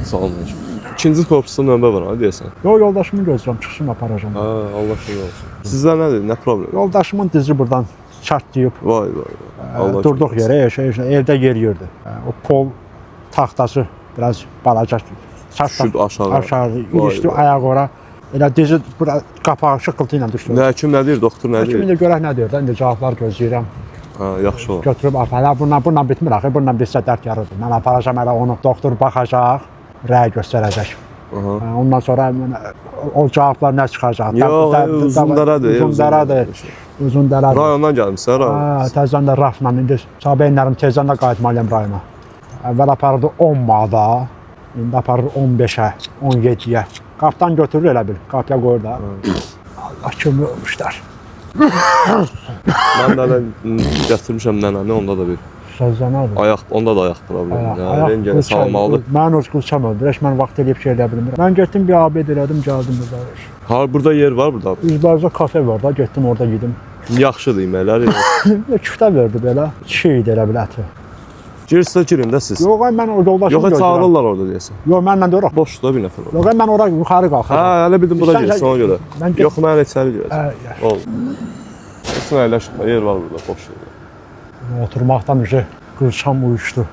Sağ olun. İkinci korpusda növbə var, hadi deyəsən. Yoldaşımı gözləyirəm, çıxsın aparacam. Ha, Allah şükür olsun. Sizdə nədir, nə problem? Yoldaşımın dizi buradan çatlayıb. Vay. Allah Durduq yerə, evdə yeriyirdi. O pol taxtası biraz balaca Düşürdü aşağı. ilişdi ayaq ora. Elə dizi bura qapağı şıqqıltı ilə düşdü. Nə kim nə deyir, doktor nə deyir? Həkim indi görək nə deyir də, indi cavablar gözləyirəm. Ha, yaxşı olar. Götürüb aparaq, bundan bitmir axı, bundan bitsə dərd yarıdır. Mən aparacam elə onu, doktor baxacaq, rəy göstərəcək. Ondan sonra o cavablar nə çıxacaq? Yox, Uzundaradır. Uzundaradır. Rayondan gəlmişsən, rayon. Təzən də rafla, indi sabahınlarım tezdən də qayıtmalıyam rayona. Əvvəl aparırdı 10 manata, indi aparır 15-ə, 17-yə. Qapdan götürür elə bil, qapıya qoyur da. Allah kimi olmuşlar. Mən də gətirmişəm nənəni, onda da bir Sözlənədir. Onda da ayaq problemi. Yəni rengəni salmalıdır. Mən öz qılçam öldür, mən vaxt eləyib şey eləyə bilmirəm. Mən getdim bir abid elədim, gəldim burada. Ha, burada yer var burada. Üzbərizdə kafe var da, getdim orada yedim. Yaxşıdır yeməklər. Küftə verdi belə, 2 idi elə bil əti. Girsə girin də siz. Yox, mən o yoldaşımı gözləyirəm. Yox, çağırırlar orada deyəsən. Yox, mənlə də oraq. Boşdur bir nəfər var. Yox, mən ora yuxarı qalxıram. Ha, elə bildim bura girsin ona görə. Yox, mən içəri girəcəm. Ol. Kesin əyləşmə, yer var burada, boş yer. Oturmaqdan qılçam uyuşdu.